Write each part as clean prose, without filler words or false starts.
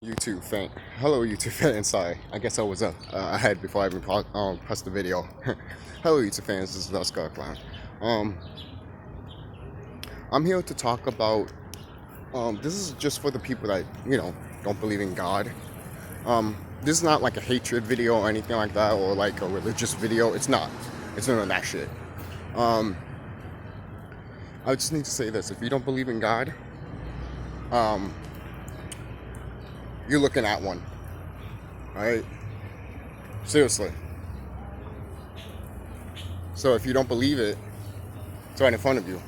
YouTube fan. Hello, YouTube fan. Sorry, I guess I was ahead before I even pressed the video. Hello, YouTube fans. This is TheSkullKlown. Um, I'm here to talk about. This is just for the people that don't believe in God. This is not like a hatred video or anything like that, or like a religious video. It's not. It's none of that shit. Um, I just need to say this: if you don't believe in God, you're looking at one. Alright? Seriously. So if you don't believe it, it's right in front of you.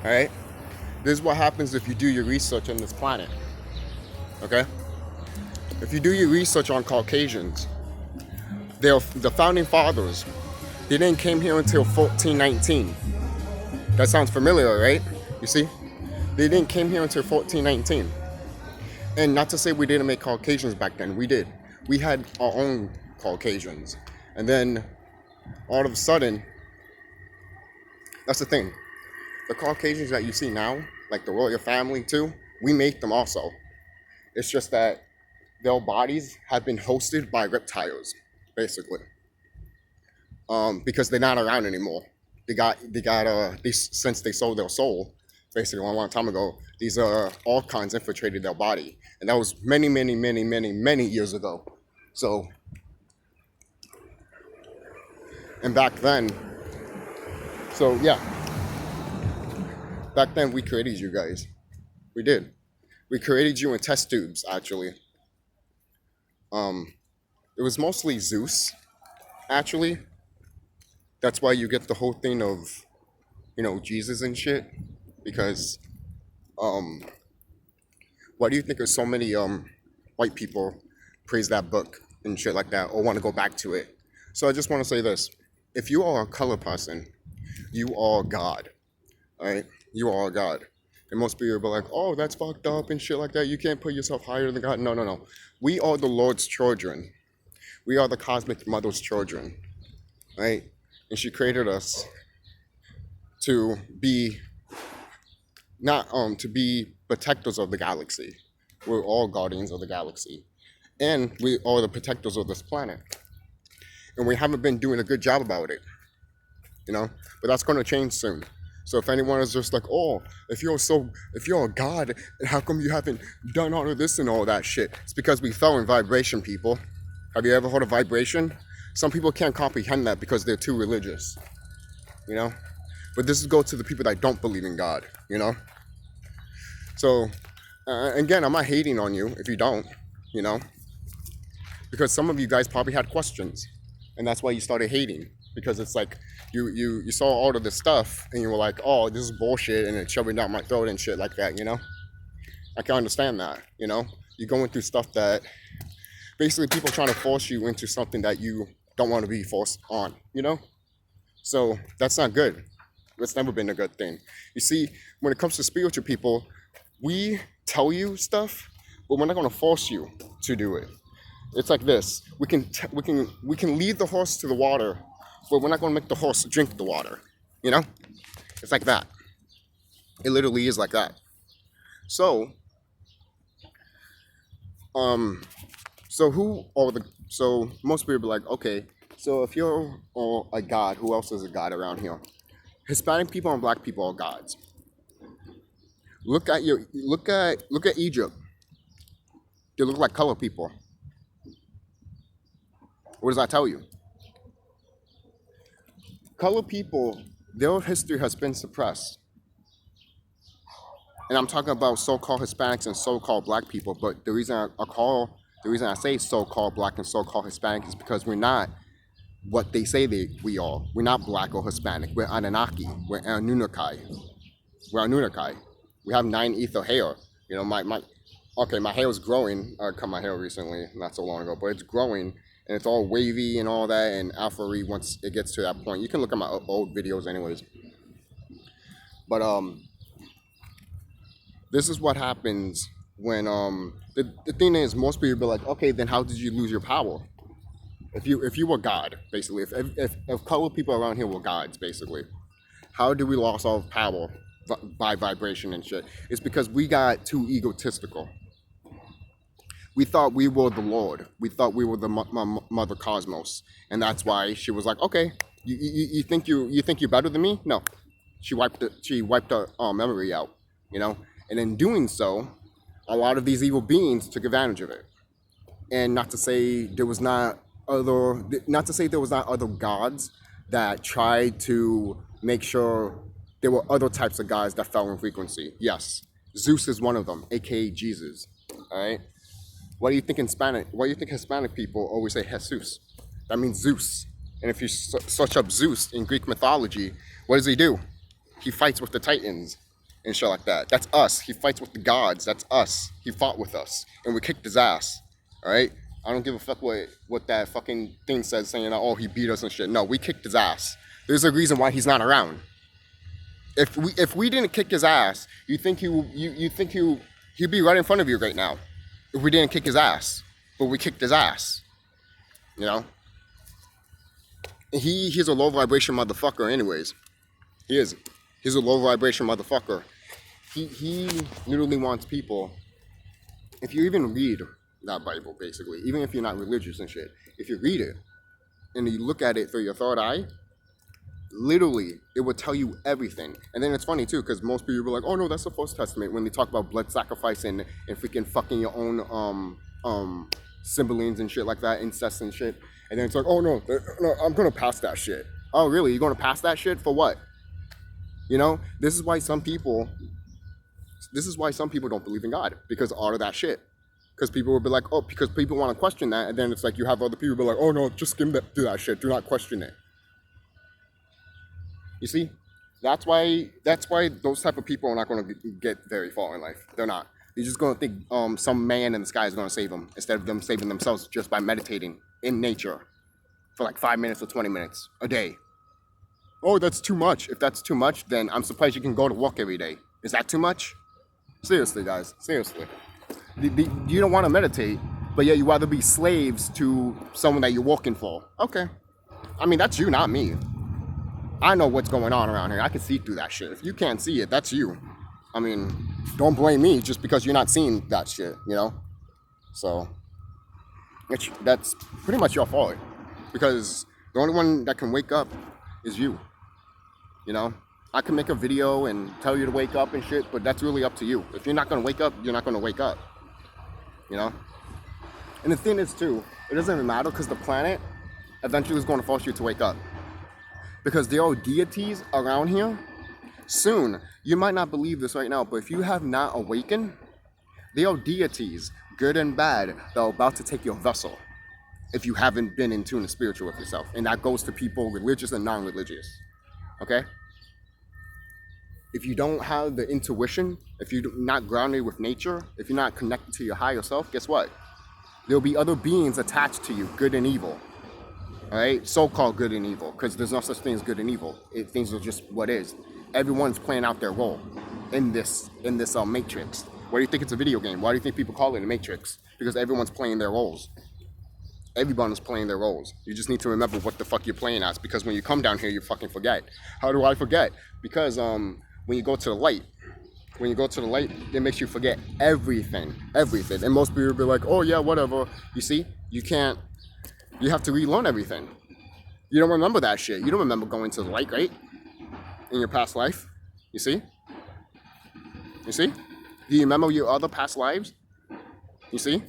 Alright? This is what happens if you do your research on this planet. Okay? If you do your research on Caucasians, they're the founding fathers. They didn't came here until 1419. That sounds familiar, right? You see? They didn't came here until 1419. And not to say we didn't make Caucasians back then. We did. We had our own Caucasians. And then, all of a sudden, that's the thing. The Caucasians that you see now, like the royal family too, we make them also. It's just that their bodies have been hosted by reptiles, basically. Because they're not around anymore. Since they sold their soul, basically a long time ago, these archons infiltrated their body. And that was many years ago. So, and back then, so yeah, back then we created you guys. We did. We created you in test tubes, actually. It was mostly Zeus, actually. That's why you get the whole thing of, Jesus and shit. Because, why do you think there's so many white people praise that book and shit like that, or want to go back to it? So I just want to say this: if you are a color person, you are God, alright? You are God. And most people are like, "Oh, that's fucked up and shit like that. You can't put yourself higher than God." No. We are the Lord's children. We are the cosmic mother's children, right? And she created us to be to be protectors of the galaxy. We're all guardians of the galaxy. And we are the protectors of this planet. And we haven't been doing a good job about it. But that's going to change soon. So if anyone is just like, "Oh, if you're a god, how come you haven't done all of this and all that shit?" It's because we fell in vibration, people. Have you ever heard of vibration? Some people can't comprehend that because they're too religious. But this is go to the people that don't believe in God, So, again, I'm not hating on you if you don't, because some of you guys probably had questions, and that's why you started hating, because it's like you saw all of this stuff, and you were like, "Oh, this is bullshit," and it's shoving down my throat and shit like that, I can understand that, You're going through stuff that, basically people trying to force you into something that you don't want to be forced on, So, that's not good. It's never been a good thing. You see, when it comes to spiritual people, we tell you stuff, but we're not going to force you to do it. It's like this: we can lead the horse to the water, but we're not going to make the horse drink the water. It's like that. It literally is like that. So, so most people be like, "Okay, so if you're a god, who else is a god around here?" Hispanic people and black people are gods. Look at Egypt. They look like color people. What does that tell you? Color people, their history has been suppressed. And I'm talking about so-called Hispanics and so-called black people, but the reason I say so-called black and so-called Hispanic is because we're not what they say we are. We're not black or Hispanic. We're Anunnaki. We're Anunnaki. We have 9 ether hair. My hair was growing. I cut my hair recently, not so long ago, but it's growing and it's all wavy and all that, and alpha-y once it gets to that point. You can look at my old videos anyways. But this is what happens when the thing is, most people be like, "Okay, then how did you lose your power? If you were God, basically, if colored people around here were gods, basically, how did we lose our power by vibration and shit?" It's because we got too egotistical. We thought we were the Lord. We thought we were the Mother Cosmos, and that's why she was like, okay, you think you're better than me? No, she wiped her memory out, you know. And in doing so, a lot of these evil beings took advantage of it. And not to say there was not other gods that tried to make sure there were other types of gods that fell in frequency. Yes, Zeus is one of them, aka Jesus. All right. Why do you think Hispanic people always say Jesus? That means Zeus. And if you search up Zeus in Greek mythology, what does he do? He fights with the Titans and shit like that. That's us. He fights with the gods. That's us. He fought with us, and we kicked his ass. All right. I don't give a fuck what that fucking thing says, saying, oh, he beat us and shit. No, we kicked his ass. There's a reason why he's not around. If we didn't kick his ass, you think he'd be right in front of you right now. If we didn't kick his ass, but we kicked his ass, you know. He's a low vibration motherfucker, anyways. He is. He's a low vibration motherfucker. He literally wants people. If you even read that Bible, basically, even if you're not religious and shit, if you read it and you look at it through your third eye, literally, it would tell you everything. And then it's funny too, because most people be like, "Oh no, that's the First Testament." When they talk about blood sacrifice and freaking fucking your own siblings and shit like that, incest and shit, and then it's like, "Oh no, I'm gonna pass that shit." Oh really? You're gonna pass that shit for what? You know, this is why some people don't believe in God, because of all of that shit. Because people will be like, oh, because people want to question that, and then it's like you have other people be like, oh no, just skim through that shit. Do not question it. You see, that's why those type of people are not going to get very far in life. They're not. They're just going to think some man in the sky is going to save them, instead of them saving themselves just by meditating in nature for like 5 minutes or 20 minutes a day. Oh, that's too much. If that's too much, then I'm surprised you can go to work every day. Is that too much? Seriously, guys. Seriously. You don't want to meditate, but yet you rather be slaves to someone that you're working for. Okay. I mean, that's you, not me. I know what's going on around here. I can see through that shit. If you can't see it, that's you. I mean, don't blame me just because you're not seeing that shit, you know? So, that's pretty much your fault. Because the only one that can wake up is you. You know? I can make a video and tell you to wake up and shit, but that's really up to you. If you're not going to wake up, you're not going to wake up. You know? And the thing is, too, it doesn't even matter, because the planet eventually is going to force you to wake up. Because there are deities around here. Soon, you might not believe this right now, but if you have not awakened, there are deities, good and bad, that are about to take your vessel if you haven't been in tune and spiritual with yourself. And that goes to people religious and non-religious. Okay? If you don't have the intuition, if you're not grounded with nature, if you're not connected to your higher self, guess what? There'll be other beings attached to you, good and evil. All right? So-called good and evil, because there's no such thing as good and evil. Things are just what is. Everyone's playing out their role in this matrix. Why do you think it's a video game? Why do you think people call it a matrix? Because everyone's playing their roles. Everyone is playing their roles. You just need to remember what the fuck you're playing as, because when you come down here, you fucking forget. How do I forget? Because when you go to the light, it makes you forget everything. And most people will be like, oh yeah, whatever. You see, you have to relearn everything. You don't remember that shit. You don't remember going to the light, right? In your past life. You see? Do you remember your other past lives? You see?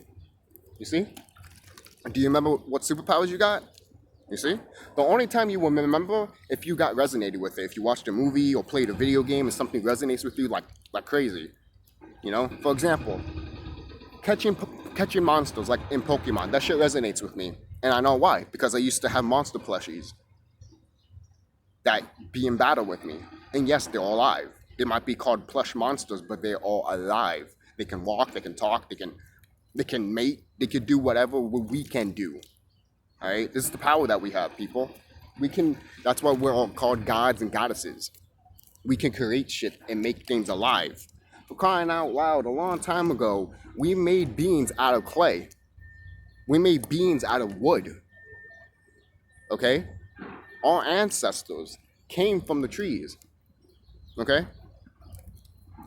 Do you remember what superpowers you got? You see? The only time you will remember if you got resonated with it, if you watched a movie or played a video game and something resonates with you like crazy. You know? For example, catching monsters like in Pokemon, that shit resonates with me. And I know why. Because I used to have monster plushies that be in battle with me. And yes, they're all alive. They might be called plush monsters, but they're all alive. They can walk, they can talk, they can mate, they can do whatever we can do. All right, this is the power that we have, people. That's why we're all called gods and goddesses. We can create shit and make things alive. For crying out loud, a long time ago, we made beings out of clay. We made beings out of wood. Okay? Our ancestors came from the trees. Okay?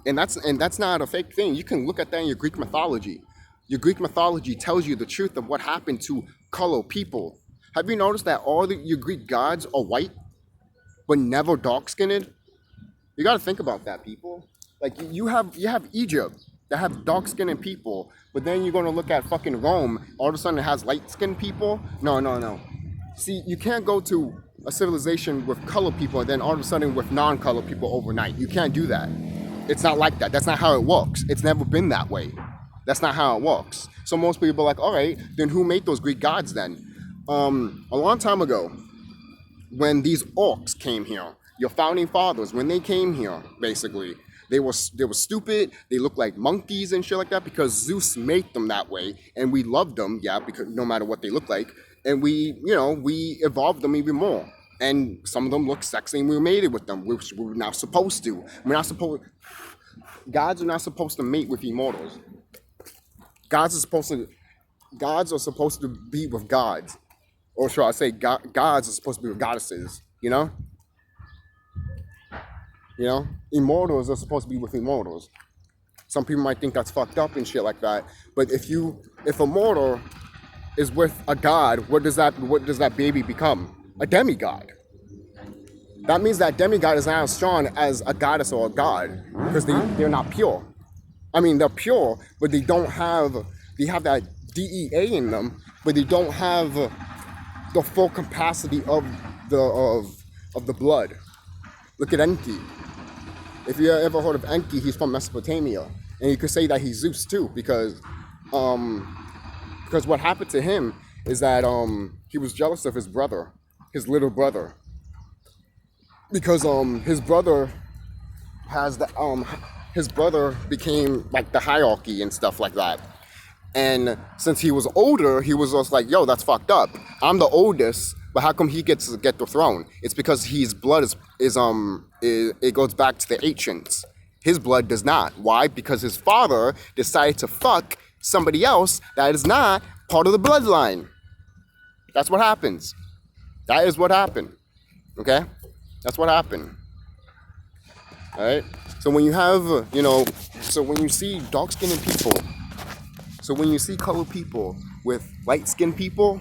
And that's not a fake thing. You can look at that in your Greek mythology. Your Greek mythology tells you the truth of what happened to colored people. Have you noticed that all your Greek gods are white, but never dark-skinned? You got to think about that, people. Like, you have Egypt that have dark-skinned people, but then you're going to look at fucking Rome, all of a sudden it has light-skinned people? No. See, you can't go to a civilization with colored people and then all of a sudden with non-colored people overnight. You can't do that. It's not like that. That's not how it works. It's never been that way. That's not how it works. So most people are like, all right, then who made those Greek gods then? A long time ago, when these orcs came here, your founding fathers, when they came here, basically, they were stupid. They looked like monkeys and shit like that because Zeus made them that way, and we loved them, yeah, because no matter what they look like, and we evolved them even more. And some of them look sexy, and we mated with them, which we're not supposed to. Gods are not supposed to mate with immortals. Gods are supposed to be with gods. Or should I say, gods are supposed to be with goddesses, you know? Immortals are supposed to be with immortals. Some people might think that's fucked up and shit like that. But if a mortal is with a god, what does that baby become? A demigod. That means that demigod is not as strong as a goddess or a god because they're not pure. I mean, they're pure, but they have that DEA in them, but they don't have the full capacity of the blood. Look at Enki. If you ever heard of Enki, he's from Mesopotamia, and you could say that he's Zeus too, because what happened to him is that he was jealous of his brother, his little brother, because his brother became like the hierarchy and stuff like that. And since he was older, he was just like, yo, that's fucked up. I'm the oldest, but how come he gets to get the throne? It's because his blood it goes back to the ancients. His blood does not. Why? Because his father decided to fuck somebody else that is not part of the bloodline. That's what happens. That is what happened. Okay? That's what happened. All right? So when you have, when you see dark-skinned people, so when you see colored people with light-skinned people,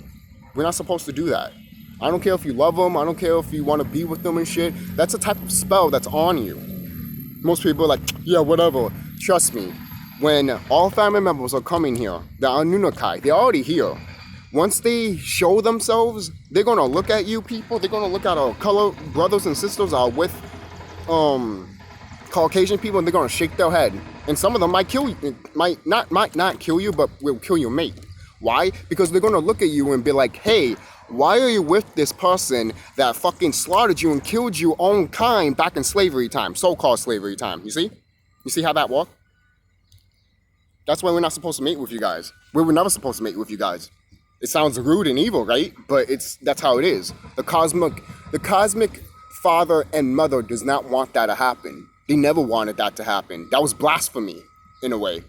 we're not supposed to do that. I don't care if you love them. I don't care if you want to be with them and shit. That's a type of spell that's on you. Most people are like, yeah, whatever. Trust me. When all family members are coming here, the Anunnaki, they're already here. Once they show themselves, they're going to look at you people. They're going to look at our colored brothers and sisters are with Caucasian people, and they're going to shake their head. And some of them might kill you, might not kill you, but will kill your mate. Why? Because they're going to look at you and be like, hey, why are you with this person that fucking slaughtered you and killed your own kind back in slavery time, so-called slavery time? You see? You see how that works? That's why we're not supposed to mate with you guys. We were never supposed to mate with you guys. It sounds rude and evil, right? But that's how it is. The cosmic father and mother does not want that to happen. They never wanted that to happen. That was blasphemy, in a way.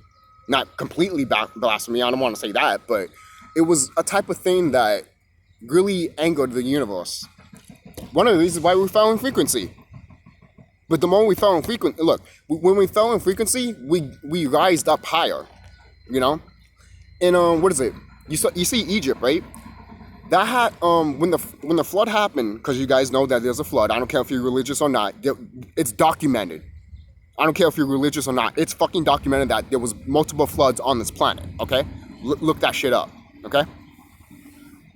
Not completely blasphemy, I don't want to say that, but it was a type of thing that really angered the universe. One of the reasons why we fell in frequency. But the more we fell in frequency, look, when we fell in frequency, we rised up higher, And what is it? You see Egypt, right? That had when the flood happened, because you guys know that there's a flood. I don't care if you're religious or not. It's documented. I don't care if you're religious or not. It's fucking documented that there was multiple floods on this planet. Okay, look that shit up. Okay.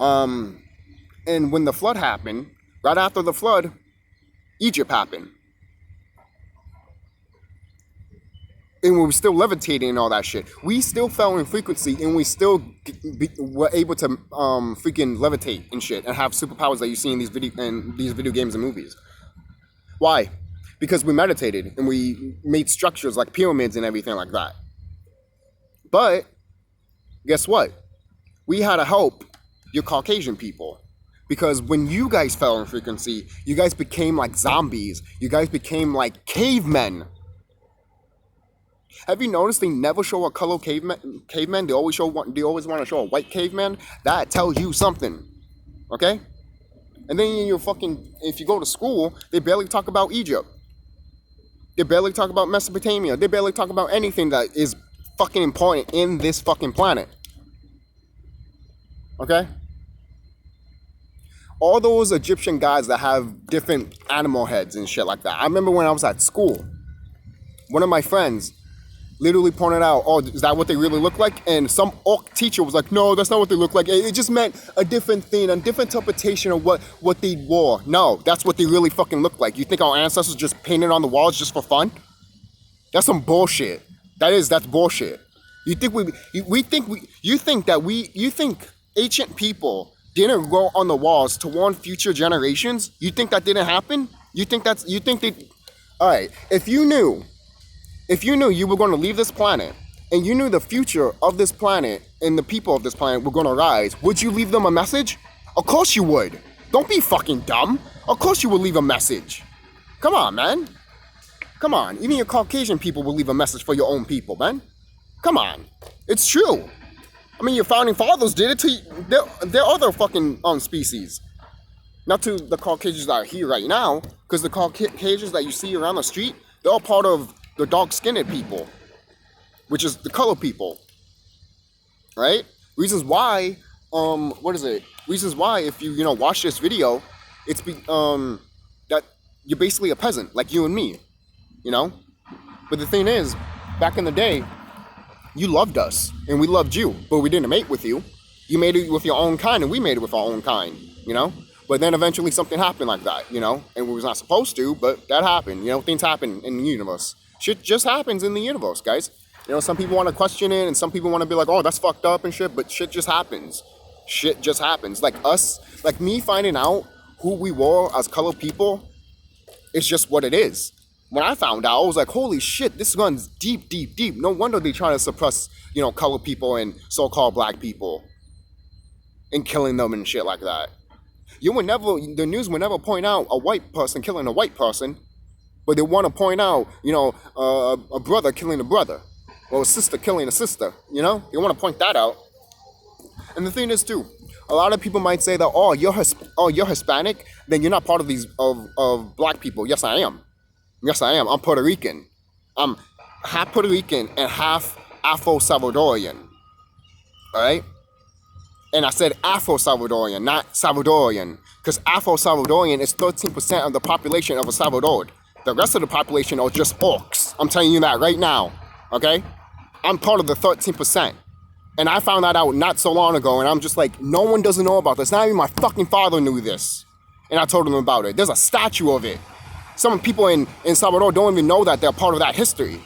And when the flood happened, right after the flood, Egypt happened. And we were still levitating and all that shit. We still fell in frequency, and we still were able to freaking levitate and shit, and have superpowers that you see in these video games and movies. Why? Because we meditated and we made structures like pyramids and everything like that. But guess what? We had to help your Caucasian people, because when you guys fell in frequency, you guys became like zombies. You guys became like cavemen. Have you noticed they never show a color caveman? They always want to show a white caveman. That tells you something, okay? And then if you go to school, they barely talk about Egypt. They barely talk about Mesopotamia. They barely talk about anything that is fucking important in this fucking planet. Okay? All those Egyptian gods that have different animal heads and shit like that. I remember when I was at school, one of my friends literally pointed out, oh, is that what they really look like? And some orc teacher was like, no, that's not what they look like. It just meant a different thing, a different interpretation of what they wore. No, that's what they really fucking look like. You think our ancestors just painted on the walls just for fun? That's some bullshit. That's bullshit. You think ancient people didn't go on the walls to warn future generations? You think that didn't happen? All right, if you knew you were going to leave this planet and you knew the future of this planet and the people of this planet were going to rise, would you leave them a message? Of course you would. Don't be fucking dumb. Of course you would leave a message. Come on, man. Come on. Even your Caucasian people will leave a message for your own people, man. Come on. It's true. I mean, your founding fathers did it to their other fucking species. Not to the Caucasians that are here right now, because the Caucasians that you see around the street, they're all part of the dark-skinned people, which is the color people, right? Reasons why, Reasons why, if you watch this video, it's that you're basically a peasant, like you and me, But the thing is, back in the day, you loved us, and we loved you, but we didn't mate with you. You made it with your own kind, and we made it with our own kind, But then eventually something happened like that, and we was not supposed to, but that happened. Things happen in the universe. Shit just happens in the universe, guys. Some people want to question it, and some people want to be like, oh, that's fucked up and shit, but shit just happens. Shit just happens. Like me finding out who we were as colored people, it's just what it is. When I found out, I was like, holy shit, this runs deep, deep, deep. No wonder they try to suppress, colored people and so-called black people and killing them and shit like that. The news would never point out a white person killing a white person, but they want to point out, a brother killing a brother, or a sister killing a sister, They want to point that out. And the thing is, too, a lot of people might say that, oh, you're Hispanic, then you're not part of these, of black people. Yes, I am. Yes, I am. I'm Puerto Rican. I'm half Puerto Rican and half Afro-Salvadorian. All right? And I said Afro-Salvadorian, not Salvadorian, because Afro-Salvadorian is 13% of the population of El Salvador. The rest of the population are just orcs. I'm telling you that right now, okay? I'm part of the 13%. And I found that out not so long ago, and I'm just like, no one doesn't know about this. Not even my fucking father knew this. And I told him about it. There's a statue of it. Some people in Salvador don't even know that they're part of that history.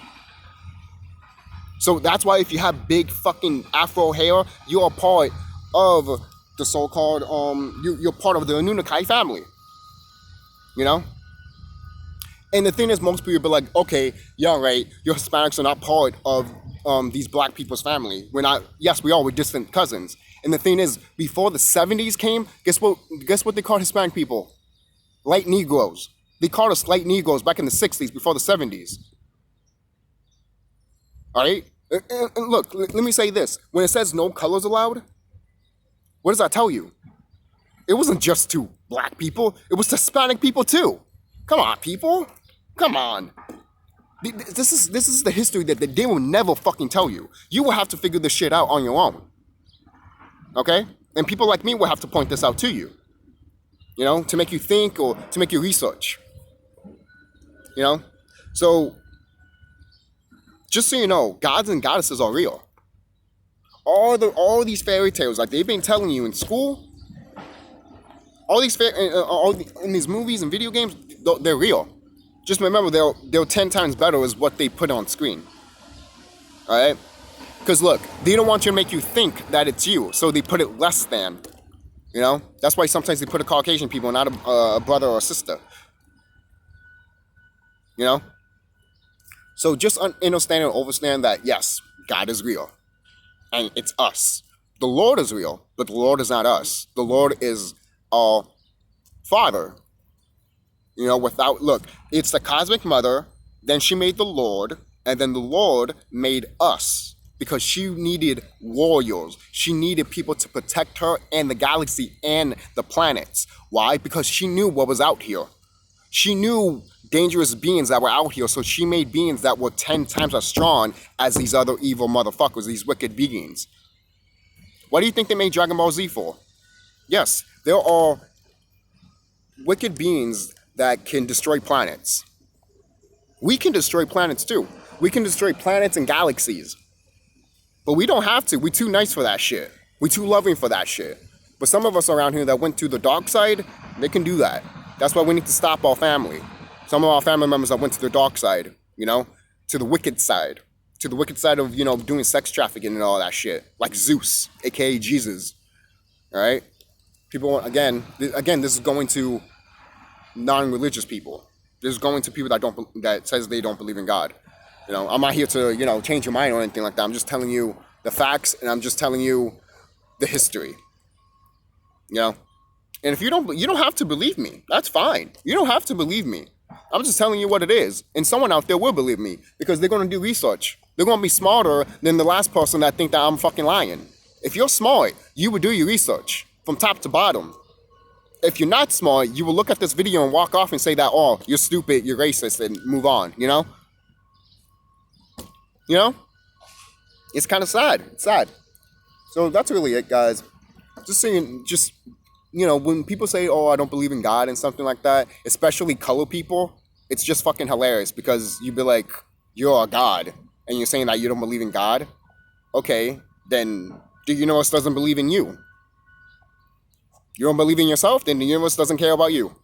So that's why if you have big fucking afro hair, you are part of the so-called, you're part of the Anunnaki family. And the thing is, most people be like, okay, yeah, right, your Hispanics are not part of these black people's family. We're not, yes, we are, we're distant cousins. And the thing is, before the 70s came, guess what they called Hispanic people? Light Negroes. They called us light Negroes back in the 60s, before the 70s. All right? And look, let me say this. When it says no colors allowed, what does that tell you? It wasn't just to black people. It was to Hispanic people, too. Come on, people. Come on. This is the history that they will never fucking tell you. You will have to figure this shit out on your own. Okay? And people like me will have to point this out to you. To make you think or to make you research. So, just so you know, gods and goddesses are real. All these fairy tales, like they've been telling you in school, all in these movies and video games, they're real. Just remember, they're 10 times better is what they put on screen. All right? Because look, they don't want you to make you think that it's you, so they put it less than. That's why sometimes they put a Caucasian people, not a brother or a sister. So just understand and understand that, yes, God is real. And it's us. The Lord is real, but the Lord is not us. The Lord is our Father. Look, it's the cosmic mother, then she made the Lord, and then the Lord made us. Because she needed warriors. She needed people to protect her and the galaxy and the planets. Why? Because she knew what was out here. She knew dangerous beings that were out here. So she made beings that were 10 times as strong as these other evil motherfuckers, these wicked beings. What do you think they made Dragon Ball Z for? Yes, they're all wicked beings that can destroy planets. We can destroy planets too. We can destroy planets and galaxies. But we don't have to. We're too nice for that shit. We're too loving for that shit. But some of us around here that went to the dark side, they can do that. That's why we need to stop our family. Some of our family members that went to the dark side, you know, to the wicked side of, you know, doing sex trafficking and all that shit. Like Zeus, aka Jesus. All right? People, again, this is going to non-religious people. This is going to people that says they don't believe in God. You know, I'm not here to, you know, change your mind or anything like that. I'm just telling you the facts, and I'm just telling you the history. You know? And if you don't have to believe me. That's fine. You don't have to believe me. I'm just telling you what it is. And someone out there will believe me because they're going to do research. They're going to be smarter than the last person that think that I'm fucking lying. If you're smart, you would do your research from top to bottom. If you're not smart, you will look at this video and walk off and say that, oh, you're stupid, you're racist, and move on, you know? You know? It's kind of sad. It's sad. So that's really it, guys. Just saying, you know, when people say, oh, I don't believe in God and something like that, especially color people, it's just fucking hilarious because you'd be like, you're a god, and you're saying that you don't believe in God? Okay, then the universe doesn't believe in you. You don't believe in yourself, then the universe doesn't care about you.